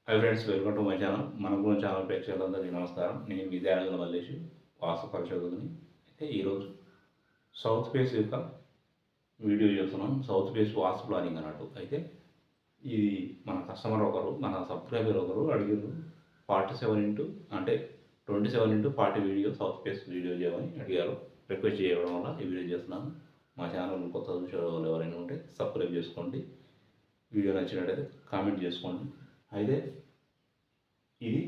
Hi friends, welcome to my channel. మన గురించి channel ప్రేక్షకులందరికీ నమస్కారం. నేను విద్యారంగం మల్లేష్, వాస్తు పరిశోధకుని. అయితే ఈరోజు సౌత్ ఫేస్ యొక్క వీడియో చేస్తున్నాం. సౌత్ ఫేస్ వాస్తు ప్లానింగ్ అన్నట్టు. అయితే ఇది మన కస్టమర్ ఒకరు, మన సబ్స్క్రైబర్ ఒకరు అడిగారు. 47 ఇంటూ అంటే 27x40 video south face video చేయమని అడిగారు. రిక్వెస్ట్ చేయడం వల్ల ఈ వీడియో చేస్తున్నాను. మా ఛానల్ కొత్త చూసే వాళ్ళు ఎవరైనా ఉంటే సబ్స్క్రైబ్ చేసుకోండి. వీడియో నచ్చినట్టయితే కామెంట్ చేసుకోండి. అయితే ఇది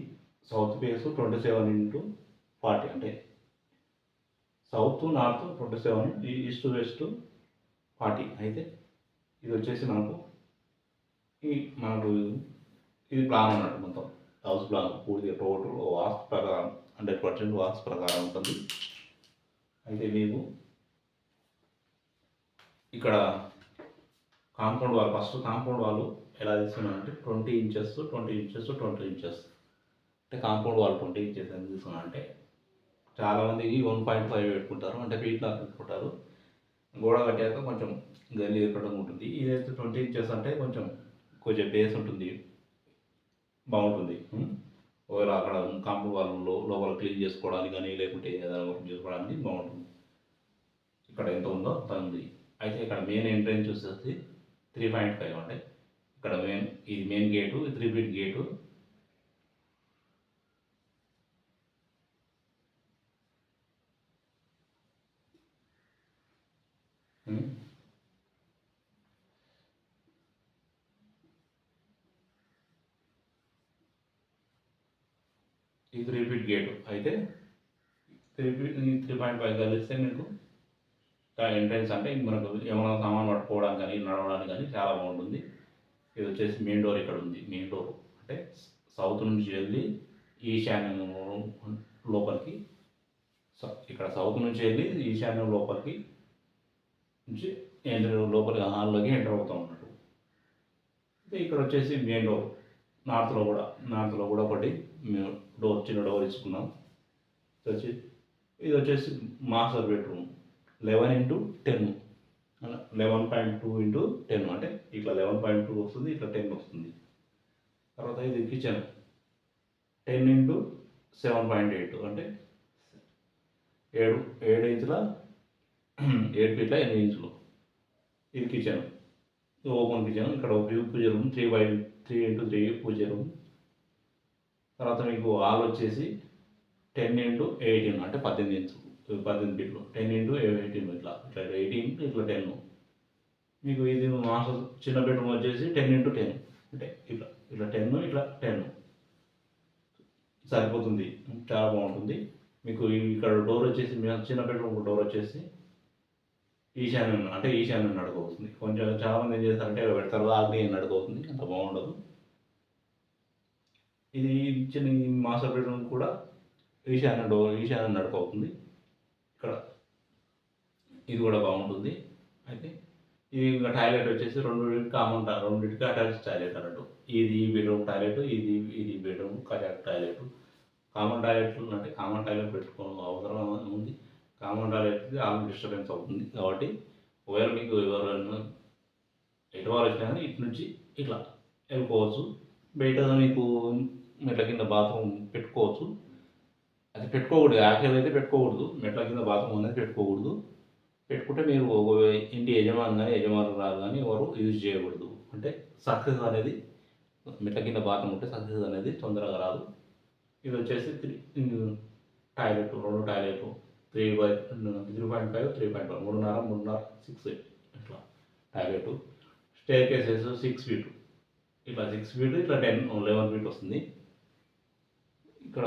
సౌత్ ఫేస్ 27x40 అంటే సౌత్ నార్త్ 27, ఈస్ట్ వెస్ట్ 40. అయితే ఇది వచ్చేసి మనకు ఇది ప్లాన్ అన్నట్టు. మొత్తం హౌస్ ప్లాన్ పూర్తిగా టోటల్ వాస్తు ప్రకారం 100% వాస్తు ప్రకారం ఉంటుంది. అయితే మీకు ఇక్కడ కాంపౌండ్ వాల్, ఫస్ట్ కాంపౌండ్ వాళ్ళు ఎలా తీసుకున్నారంటే 20 ఇంచెస్ 20 ఇంచెస్ 20 ఇంచెస్. అంటే కాంపౌండ్ వాల్ 20 ఇంచెస్ ఎంత తీసుకున్నా అంటే చాలామందికి 1.5 పెట్టుకుంటారు, అంటే ఫీట్ నాకు పెట్టుకుంటారు. గోడ కట్టాక కొంచెం గల్లీ ఎక్కడం ఉంటుంది. ఇదైతే 20 ఇంచెస్ అంటే కొంచెం బేస్ ఉంటుంది, బాగుంటుంది. ఒకవేళ అక్కడ కాంపౌండ్ వాళ్ళు లోపల క్లీన్ చేసుకోవడానికి కానీ లేకుంటే ఏదైనా వర్క్ చేసుకోవడానికి బాగుంటుంది. ఇక్కడ ఎంత ఉందో అంత ఉంది. అయితే ఇక్కడ మెయిన్ ఎంట్రెన్స్ వచ్చేసి 3.5. అంటే ఇక్కడ ఇది మెయిన్ గేటు, 3 ఫీట్ గేటు. ఈ 3 ఫీట్ గేటు. అయితే 3.5 కలిస్తే మీకు ఎంట్రెన్స్ అంటే మనకు ఏమైనా సామాన్ పట్టుకోవడానికి కానీ నడవడానికి కానీ చాలా బాగుంటుంది. ఇది వచ్చేసి మెయిన్ డోర్ ఇక్కడ ఉంది. మెయిన్ డోర్ అంటే సౌత్ నుంచి వెళ్ళి ఈశాన్యం లోపలికి, ఇక్కడ సౌత్ నుంచి వెళ్ళి ఈశాన్యం లోపలికి నుంచి లోపలికి హాల్లోకి ఎంటర్ అవుతాం అన్నట్టు. ఇక్కడ వచ్చేసి మెయిన్ డోర్. నార్త్లో కూడా ఒకటి డోర్, చిన్న డోర్ ఇచ్చుకున్నాం. ఇది వచ్చేసి మాస్టర్ బెడ్రూమ్ 11x10, 11.2x10. అంటే ఇట్లా 11.2 వస్తుంది, ఇట్లా 10 వస్తుంది. తర్వాత ఇది కిచెన్ 10x7.8, అంటే 7 ఇంచుల 7 ఫీట్ల 8 ఇంచులు. ఇది కిచెన్, ఓపెన్ కిచెన్. ఇక్కడ పూజ రూమ్ 3x3 పూజ రూమ్. తర్వాత మీకు హాల్ వచ్చేసి 10x18, అంటే 18 ఇంచులు, 18 ఫీట్లు. 10x18 ఇట్లా 18, ఇట్లా 10. మీకు ఇది మాస్టర్ చిన్న బెడ్రూమ్ వచ్చేసి 10x10, అంటే ఇట్లా 10, ఇట్లా 10 సరిపోతుంది, చాలా బాగుంటుంది. మీకు ఇక్కడ డోర్ వచ్చేసి చిన్న బెడ్రూమ్ డోర్ వచ్చేసి ఈశాన్యం నడుకోతుంది. కొంచెం చాలామంది ఏం చేస్తారంటే పెడతారు, ఆగ్నేయం నడుకోతుంది, అంత బాగుండదు. ఇది చిన్న మాస్టర్ బెడ్రూమ్ కూడా ఈశాన్యం నడుకోతుంది. ఇక్కడ ఇది కూడా బాగుంటుంది. అయితే ఇది ఇంకా టాయిలెట్ వచ్చేసి రెండింటికి అటాచ్ టాయిలెట్ అన్నట్టు. ఇది బెడ్రూమ్ టాయిలెట్, ఇది బెడ్రూమ్ టాయిలెట్. కామన్ టాయిలెట్ పెట్టుకోవడం అవసరం ఉంది. కామన్ టాయిలెట్కి ఆల్ డిస్టర్బెన్స్ అవుతుంది. కాబట్టి ఒకవేళ మీకు ఎవరైనా ఎటువారు వచ్చినా కానీ ఇటు నుంచి ఇట్లా వెళ్ళిపోవచ్చు. బయట మీకు మెట్ల కింద బాత్రూమ్ పెట్టుకోవచ్చు. అది పెట్టుకోకూడదు, యాక్చువల్ అయితే పెట్టుకోకూడదు. మెట్ల కింద బాత్రూమ్ అనేది పెట్టుకోకూడదు. పెట్టుకుంటే మీరు ఇంటి యజమానురాలు కానీ ఎవరు యూజ్ చేయకూడదు. అంటే సక్సెస్ అనేది మెట్ల కింద బాత్రూమ్ ఉంటే సక్సెస్ అనేది తొందరగా రాదు. ఇది వచ్చేసి టాయిలెట్, 2 టాయిలెట్లు 3.5, 3.5, 3.5, 6 ఇట్లా టాయిలెట్. స్టేర్ కేసెస్ 6 ఫీట్, ఇట్లా 6 ఫీట్, ఇట్లా 11 ఫీట్ వస్తుంది. ఇక్కడ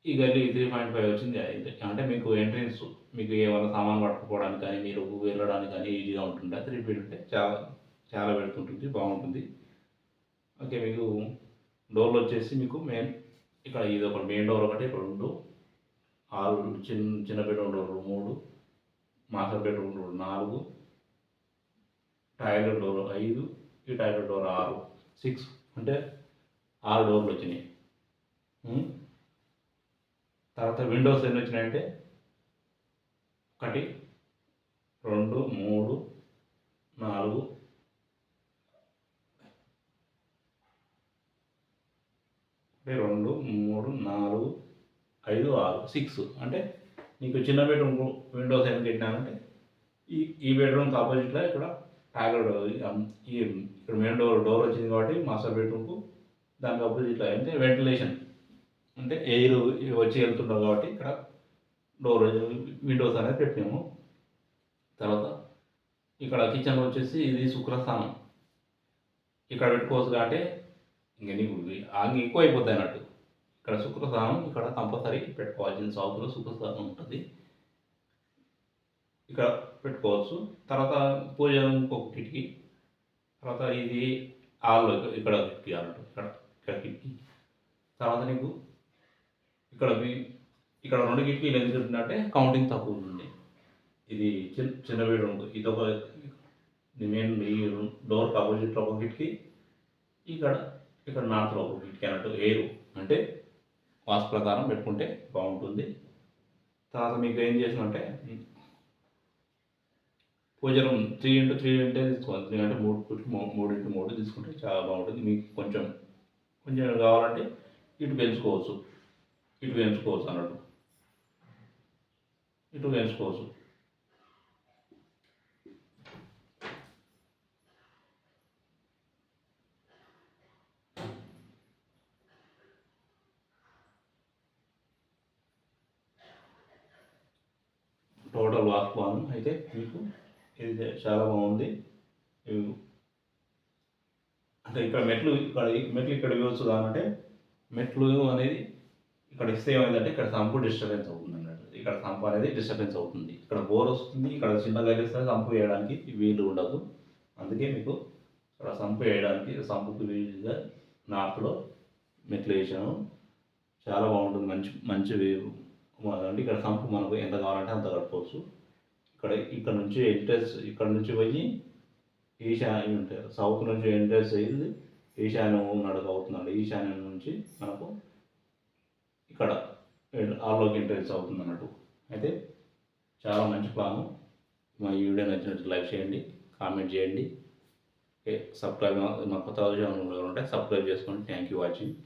ఈ గల్లీ 3.5 వచ్చింది. అంటే మీకు ఎంట్రెన్స్, మీకు ఏమైనా సామాన్ పట్టుకోవడానికి కానీ మీరు వెళ్ళడానికి కానీ ఈజీగా ఉంటుంది. 3 ఫీట్ ఉంటే చాలా పెడుతుంటుంది, బాగుంటుంది. ఓకే, మీకు డోర్లు వచ్చేసి మీకు ఇక్కడ ఇది ఒక మెయిన్ డోర్, ఒకటి 2, చిన్న bedroom door 3, master bedroom door 4, toilet door 5, ఈ టాయిలెట్ డోర్ 6, అంటే 6 డోర్లు వచ్చినాయి. తర్వాత విండోస్ ఎన్ని వచ్చినాయంటే 1, 2, 3, 4, అంటే 2, 3, 4, 5, 6, 6 అంటే నీకు చిన్న బెడ్రూమ్ విండోస్ ఏం పెట్టినానంటే ఈ బెడ్రూమ్కి ఆపోజిట్లో ఇక్కడ టాయిలెట్ ఈ ఇక్కడ మెయిన్ డోర్ వచ్చింది కాబట్టి మాస్టర్ బెడ్రూమ్కు దానికి ఆపోజిట్లో అంటే వెంటిలేషన్ అంటే ఎయిర్ వచ్చి వెళ్తుంటాం కాబట్టి ఇక్కడ డోర్ విండోస్ అనేది పెట్టినాము. తర్వాత ఇక్కడ కిచెన్ వచ్చేసి ఇది శుక్రస్థానం, ఇక్కడ పెట్టుకోవచ్చు కాబట్టి ఇంక నీకు ఎక్కువ అయిపోతాయి అన్నట్టు. ఇక్కడ శుక్రస్థానం ఇక్కడ కంపల్సరీ పెట్టుకోవాల్సింది, సౌత్లో శుక్రస్థానం ఉంటుంది, ఇక్కడ పెట్టుకోవచ్చు. తర్వాత పూజ ఇంకొక కిటికీ, తర్వాత ఇది హాల్లో ఇక్కడ కిటికీ అన్నట్టు, ఇక్కడ కిటికీ. తర్వాత నీకు ఇక్కడ 2 కిటికీలు ఎందుకు ఉంటుందంటే కౌంటింగ్ తక్కువ ఉంటుంది. ఇది చిన్న బెడ్రూమ్, ఇది ఒక మెయిన్ ఈ డోర్కి ఆపోజిట్లో ఒక కిటికీ, ఇక్కడ నార్త్లో ఒక కిటికీ అన్నట్టు. ఎయిర్ అంటే వాస్తు ప్రకారం పెట్టుకుంటే బాగుంటుంది. తర్వాత మీకు ఏం చేసినంటే పూజ రూమ్ 3x3 అంటే తీసుకోవాలి, 3 అంటే 3x3 తీసుకుంటే చాలా బాగుంటుంది. మీకు కొంచెం కావాలంటే ఇటు పెంచుకోవచ్చు అన్నట్టు, ఇటు పెంచుకోవచ్చు. టోటల్ వాస్తు ప్లాన్ అయితే మీకు ఇది చాలా బాగుంది. అంటే ఇక్కడ మెట్లు ఇక్కడ ఇవ్వచ్చు కాబట్టి మెట్లు అనేది ఇక్కడ ఇస్తే ఏమైందంటే ఇక్కడ సంపు డిస్టర్బెన్స్ అవుతుంది అన్నట్టు. ఇక్కడ సంపు అనేది డిస్టర్బెన్స్ అవుతుంది, ఇక్కడ బోర్ వస్తుంది, ఇక్కడ చిన్నగా ఇస్తే సంపు వేయడానికి వీలు ఉండదు. అందుకే మీకు ఇక్కడ సంపు వేయడానికి సంపుకు వీలుగా నార్త్లో మెట్లు వేసాను, చాలా బాగుంటుంది. మంచి అంటే ఇక్కడ సంపు మనకు ఎంత కావాలంటే అంత కట్టుకోవచ్చు. ఇక్కడ నుంచి ఎంట్రెన్స్, ఇక్కడ నుంచి పోయి ఈశాన్యం ఉంటాయి, సౌత్ నుంచి ఎంట్రెన్స్ అయ్యింది ఈశాన్యం నడక అవుతుందండి. ఈశాన్యం నుంచి మనకు ఇక్కడ హాల్లోకి ఎంట్రెన్స్ అవుతుంది అన్నట్టు. అయితే చాలా మంచి ప్లాను. మా ఈ వీడియో నచ్చినట్టు లైక్ చేయండి, కామెంట్ చేయండి, సబ్స్క్రైబ్ మా కొత్త ఛానల్ ఉంటే సబ్స్క్రైబ్ చేసుకోండి. Thank you watching.